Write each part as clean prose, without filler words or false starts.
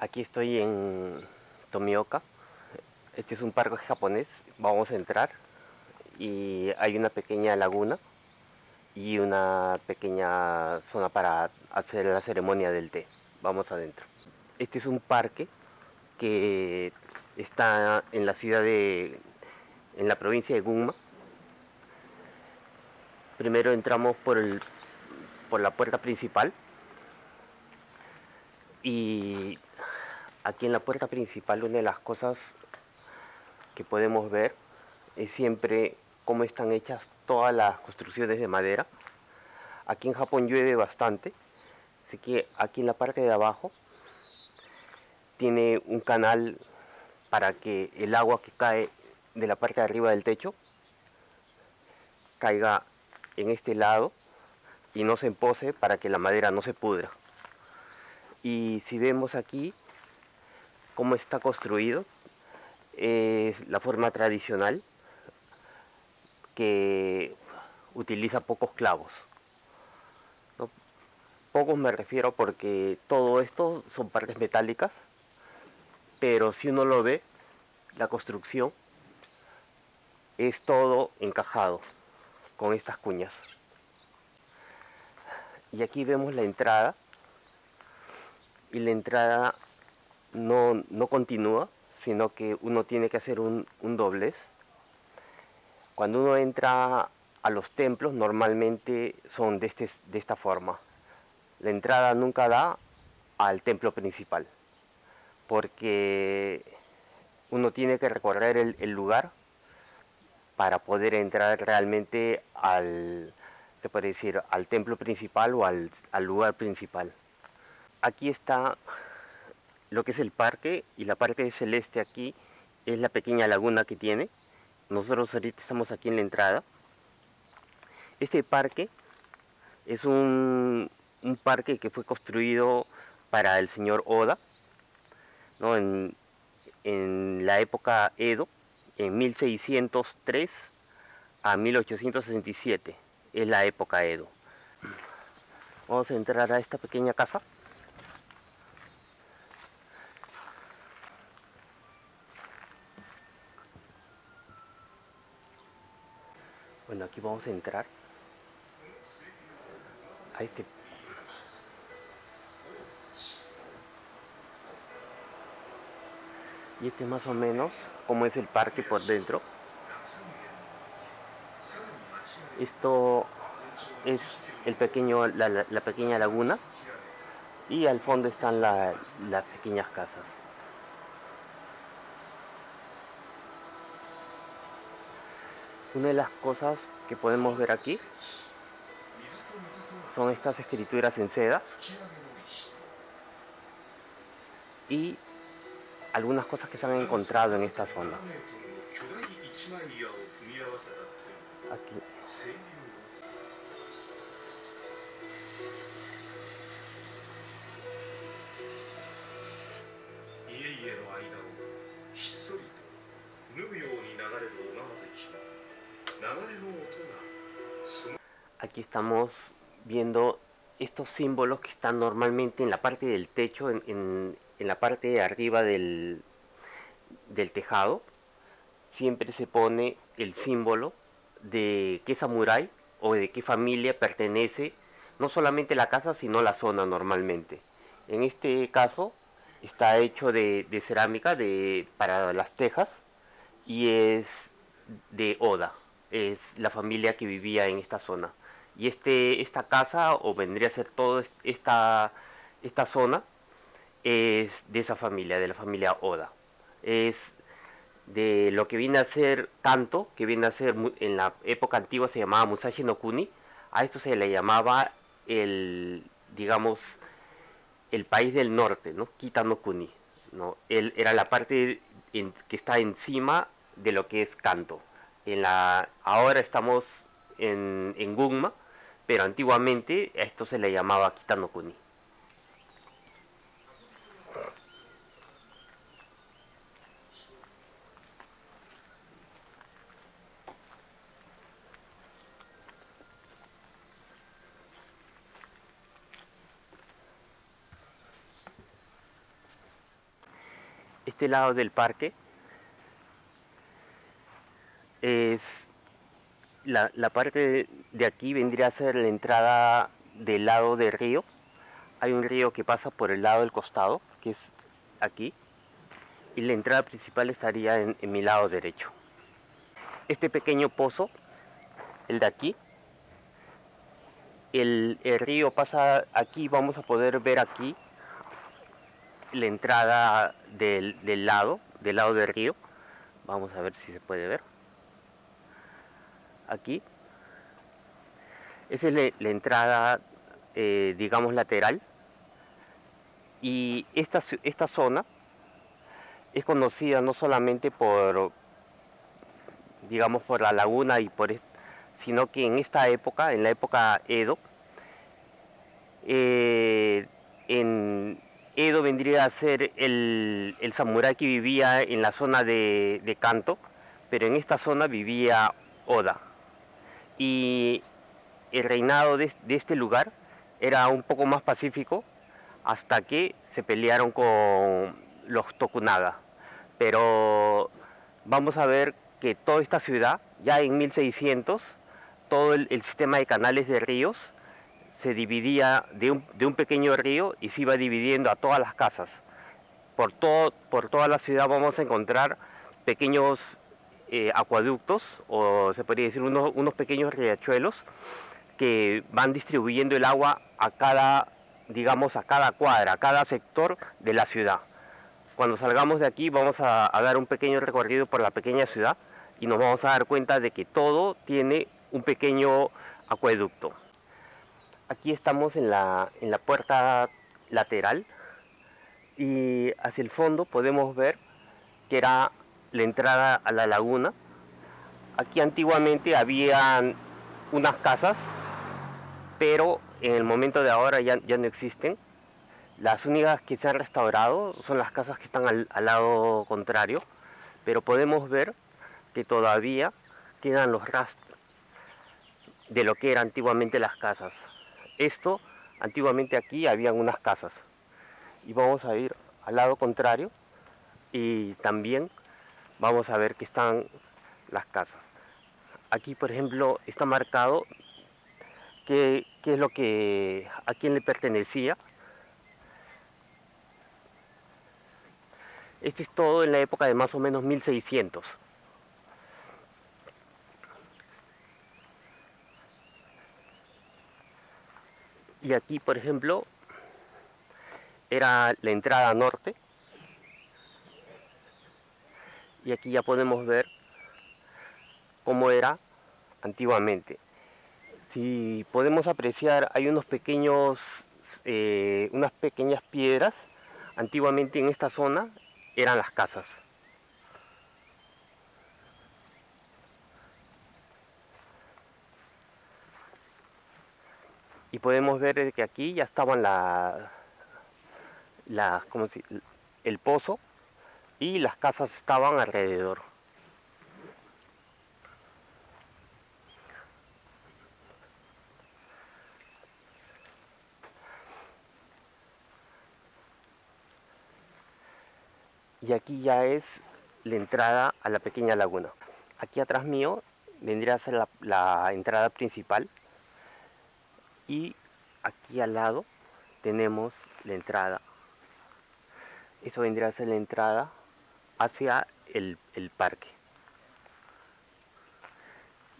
Aquí estoy en Tomioka. Este es un parque japonés. Vamos a entrar y hay una pequeña laguna y una pequeña zona para hacer la ceremonia del té. Vamos adentro. Este es un parque que está en la en la provincia de Gunma. Primero entramos por la puerta principal y aquí en la puerta principal una de las cosas que podemos ver es siempre cómo están hechas todas las construcciones de madera. Aquí en Japón llueve bastante, así que aquí en la parte de abajo tiene un canal para que el agua que cae de la parte de arriba del techo caiga en este lado y no se empose para que la madera no se pudra. Y si vemos aquí cómo está construido, es la forma tradicional que utiliza pocos clavos, ¿no? Pocos me refiero porque todo esto son partes metálicas, pero si uno lo ve, la construcción es todo encajado con estas cuñas. Y aquí vemos la entrada, y la entrada no continúa, sino que uno tiene que hacer un doblez. Cuando uno entra a los templos, normalmente son de esta forma. La entrada nunca da al templo principal, porque uno tiene que recorrer el lugar para poder entrar realmente se puede decir, al templo principal o al lugar principal. Aquí está lo que es el parque, y la parte celeste aquí es la pequeña laguna que tiene. Nosotros ahorita estamos aquí en la entrada. Este parque es un parque que fue construido para el señor Oda, ¿no? En la época Edo, en 1603 a 1867, es la época Edo. Vamos a entrar a esta pequeña casa. Bueno, aquí vamos a entrar a este. Y este es más o menos como es el parque por dentro. Esto es la pequeña laguna, y al fondo están las pequeñas casas. Una de las cosas que podemos ver aquí son estas escrituras en seda y algunas cosas que se han encontrado en esta zona. Aquí. Aquí estamos viendo estos símbolos que están normalmente en la parte del techo, en la parte de arriba del tejado. Siempre se pone el símbolo de qué samurái o de qué familia pertenece, no solamente la casa, sino la zona normalmente. En este caso está hecho de cerámica para las tejas, y es de Oda, es la familia que vivía en esta zona. Y esta casa, o vendría a ser toda esta zona, es de esa familia, de la familia Oda. Es de lo que viene a ser Kanto, que viene a ser en la época antigua se llamaba Musashi no Kuni. A esto se le llamaba digamos, el país del norte, ¿no? Kita no Kuni, ¿no? Él era la parte que está encima de lo que es Kanto. Ahora estamos en Gunma, pero antiguamente a esto se le llamaba Kita no Kuni. este lado del parque es la parte de aquí vendría a ser la entrada del lado del río. Hay un río que pasa por el lado del costado, que es aquí, y la entrada principal estaría en mi lado derecho. Este pequeño pozo, el de aquí, el río pasa aquí, vamos a poder ver aquí la entrada del lado del río. Vamos a ver si se puede ver. Aquí. Esa es la entrada, digamos, lateral. Y esta zona es conocida no solamente por, digamos, por la laguna sino que en esta época, en la época Edo, eh, en Edo vendría a ser el samurái que vivía en la zona de Kanto, pero en esta zona vivía Oda. Y el reinado de este lugar era un poco más pacífico hasta que se pelearon con los Tokunaga. Pero vamos a ver que toda esta ciudad, ya en 1600, todo el sistema de canales de ríos se dividía de un pequeño río y se iba dividiendo a todas las casas. Por toda la ciudad vamos a encontrar pequeños acueductos, o se podría decir unos pequeños riachuelos, que van distribuyendo el agua a cada, digamos, a cada cuadra, a cada sector de la ciudad. Cuando salgamos de aquí vamos a dar un pequeño recorrido por la pequeña ciudad y nos vamos a dar cuenta de que todo tiene un pequeño acueducto. Aquí estamos en la puerta lateral y hacia el fondo podemos ver que era la entrada a la laguna. Aquí antiguamente habían unas casas, pero en el momento de ahora ya no existen. Las únicas que se han restaurado son las casas que están al lado contrario, pero podemos ver que todavía quedan los rastros de lo que eran antiguamente las casas. Esto, antiguamente aquí habían unas casas. Y vamos a ir al lado contrario y también vamos a ver que están las casas. Aquí, por ejemplo, está marcado qué es lo que a quién le pertenecía. Esto es todo en la época de más o menos 1600. Y aquí, por ejemplo, era la entrada norte. Y aquí ya podemos ver cómo era antiguamente. Si podemos apreciar, hay unas pequeñas piedras. Antiguamente en esta zona eran las casas. Y podemos ver que aquí ya estaban el pozo y las casas estaban alrededor. Y aquí ya es la entrada a la pequeña laguna. Aquí atrás mío vendría a ser la entrada principal y aquí al lado tenemos la entrada. Eso vendría a ser la entrada hacia el parque.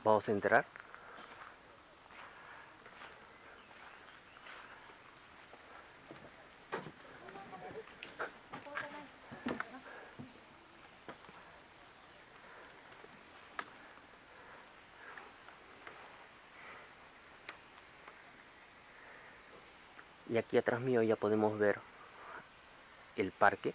Vamos a entrar. Y aquí atrás mío ya podemos ver el parque.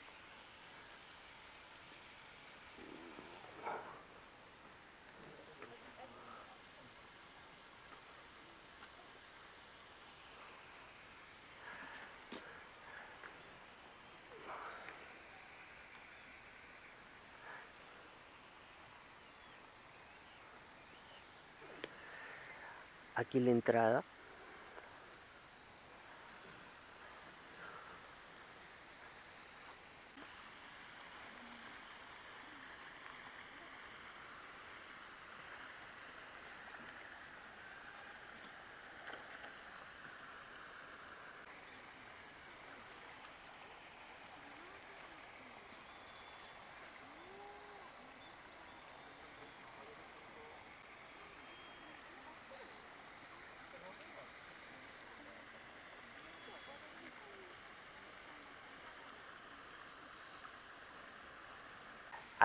Aquí la entrada.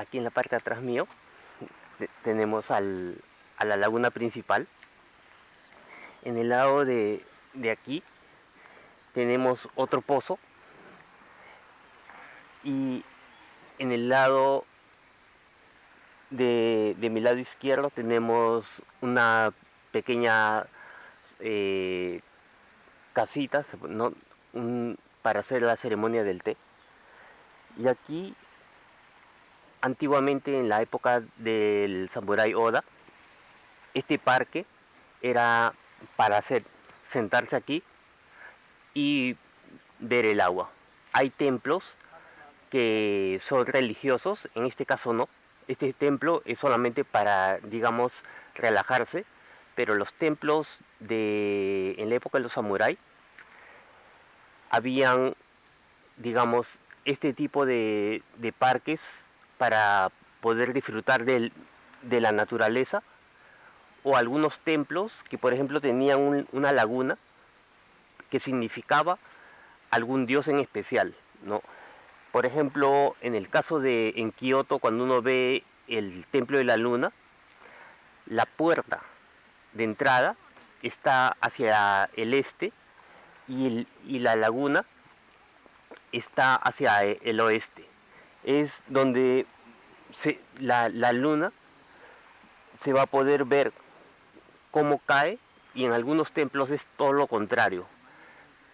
aquí en la parte de atrás mío tenemos a la laguna principal. En el lado de aquí tenemos otro pozo y en el lado de mi lado izquierdo tenemos una pequeña eh, casita, ¿no? Para hacer la ceremonia del té. Y aquí, antiguamente en la época del samurái Oda, este parque era para sentarse aquí y ver el agua. Hay templos que son religiosos, en este caso no. Este templo es solamente para, digamos, relajarse, pero los templos en la época de los samuráis habían, digamos, este tipo de parques para poder disfrutar de la naturaleza, o algunos templos que por ejemplo tenían una laguna que significaba algún dios en especial, ¿no? Por ejemplo, en el caso en Kioto, cuando uno ve el Templo de la Luna, la puerta de entrada está hacia el este y la laguna está hacia el oeste. Es donde la luna se va a poder ver cómo cae, y en algunos templos es todo lo contrario.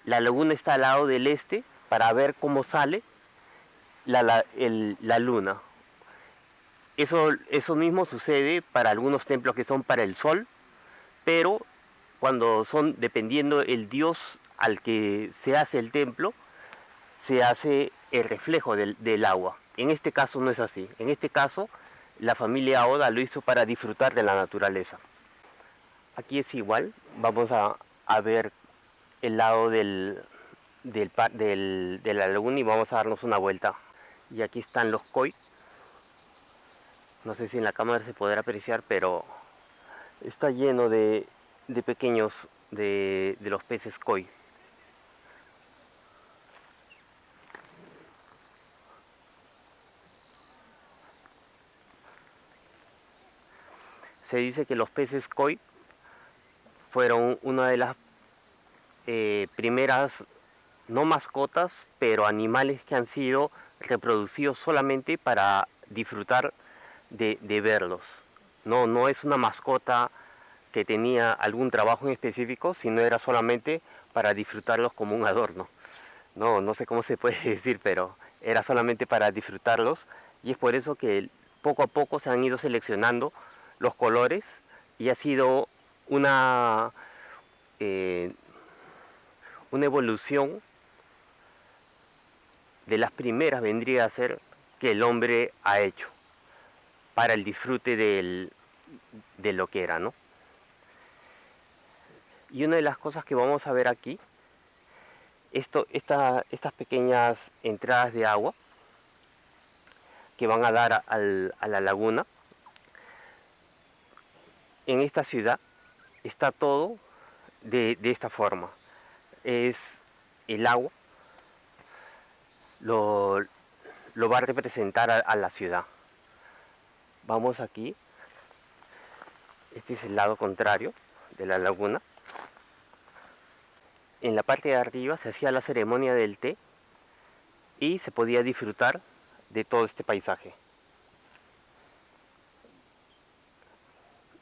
La laguna está al lado del este para ver cómo sale la luna. Eso mismo sucede para algunos templos que son para el sol, pero cuando son, dependiendo el dios al que se hace el templo, se hace el reflejo del agua. En este caso no es así. En este caso, la familia Oda lo hizo para disfrutar de la naturaleza. Aquí es igual, vamos a ver el lado de la laguna y vamos a darnos una vuelta. Y aquí están los koi. No sé si en la cámara se podrá apreciar, pero está lleno de pequeños, de los peces koi. Se dice que los peces koi fueron una de las primeras, no mascotas, pero animales que han sido reproducidos solamente para disfrutar de verlos. No, no es una mascota que tenía algún trabajo en específico, sino era solamente para disfrutarlos como un adorno. No, no sé cómo se puede decir, pero era solamente para disfrutarlos, y es por eso que poco a poco se han ido seleccionando los colores y ha sido una, eh, una evolución de las primeras, vendría a ser, que el hombre ha hecho para el disfrute de lo que era, ¿no? Y una de las cosas que vamos a ver aquí, estas pequeñas entradas de agua que van a dar a la laguna, en esta ciudad está todo de esta forma. Es el agua, lo, lo va a representar a la ciudad. Vamos aquí, este es el lado contrario de la laguna. En la parte de arriba se hacía la ceremonia del té y se podía disfrutar de todo este paisaje.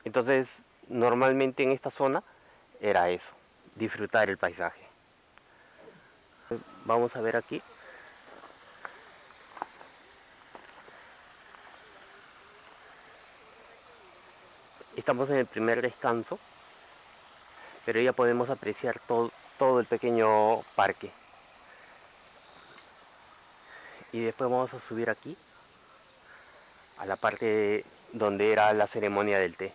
Entonces, normalmente en esta zona era eso, disfrutar el paisaje. Vamos a ver aquí. Estamos en el primer descanso, pero ya podemos apreciar todo el pequeño parque. Y después vamos a subir aquí, a la parte donde era la ceremonia del té.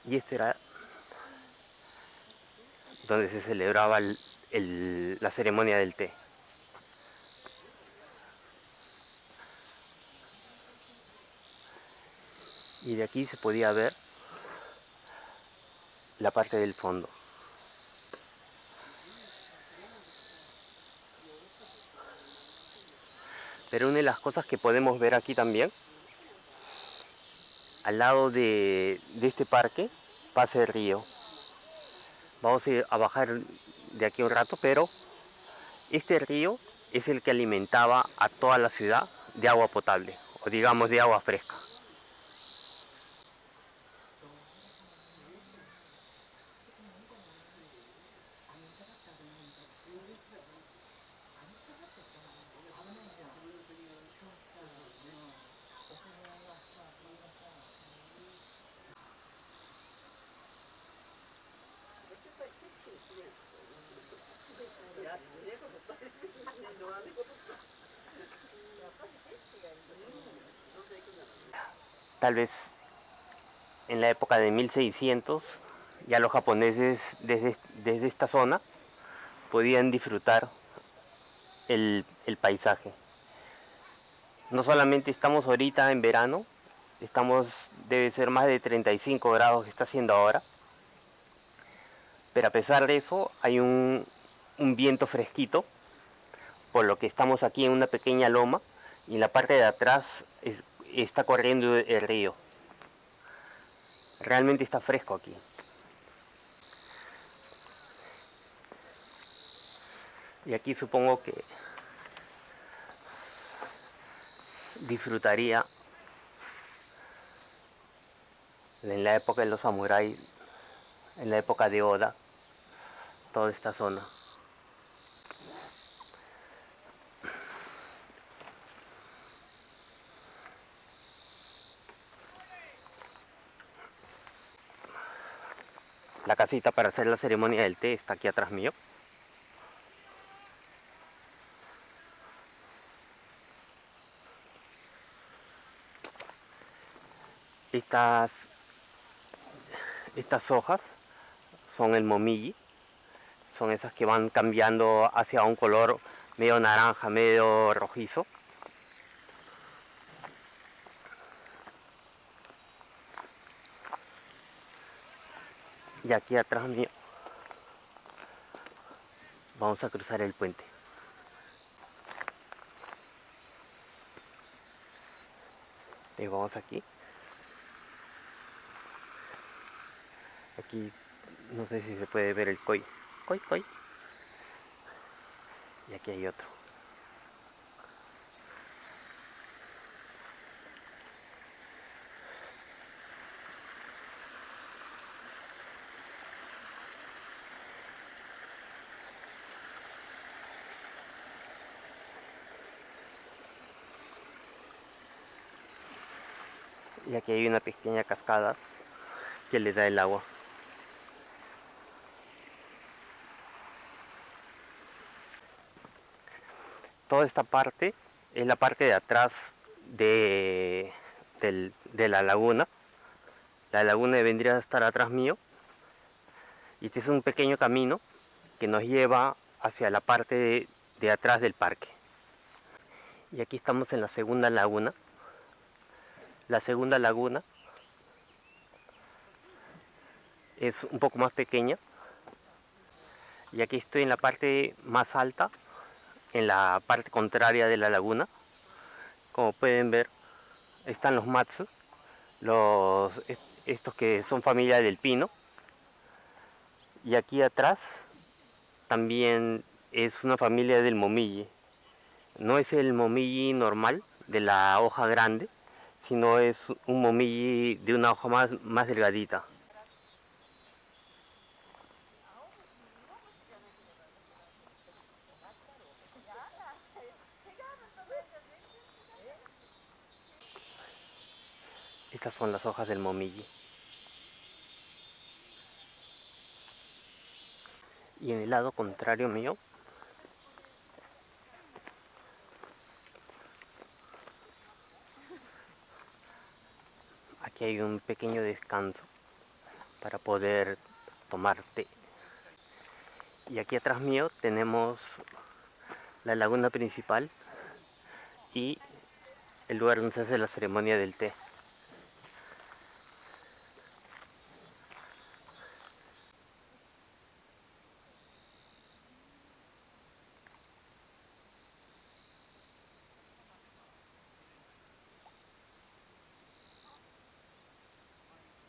Y este era donde se celebraba la ceremonia del té. y de aquí se podía ver la parte del fondo. Pero una de las cosas que podemos ver aquí también, al lado de este parque, pasa el río. Vamos a ir a bajar de aquí un rato, pero este río es el que alimentaba a toda la ciudad de agua potable, o digamos de agua fresca. Tal vez en la época de 1600 ya los japoneses desde esta zona podían disfrutar el paisaje. No solamente estamos ahorita en verano, debe ser más de 35 grados que está haciendo ahora, pero a pesar de eso hay un viento fresquito, por lo que estamos aquí en una pequeña loma y en la parte de atrás está corriendo el río. Realmente está fresco aquí. Y aquí supongo que disfrutaría en la época de los samuráis, en la época de Oda, toda esta zona. La casita para hacer la ceremonia del té está aquí atrás mío. Estas, estas hojas son el momiji, son esas que van cambiando hacia un color medio naranja, medio rojizo. Y aquí atrás mío vamos a cruzar el puente. Y vamos aquí. Aquí no sé si se puede ver el koi. Koi, koi. Y aquí hay otro. Y aquí hay una pequeña cascada que le da el agua. Toda esta parte es la parte de atrás de la laguna. La laguna vendría a estar atrás mío. Y este es un pequeño camino que nos lleva hacia la parte de atrás del parque. Y aquí estamos en la segunda laguna. La segunda laguna es un poco más pequeña. Y aquí estoy en la parte más alta, en la parte contraria de la laguna. Como pueden ver, están los matsu, estos que son familia del pino. Y aquí atrás también es una familia del momiji. No es el momiji normal de la hoja grande, sino es un momiji de una hoja más delgadita. Estas son las hojas del momiji. Y en el lado contrario mío aquí hay un pequeño descanso para poder tomar té. Y aquí atrás mío tenemos la laguna principal y el lugar donde se hace la ceremonia del té.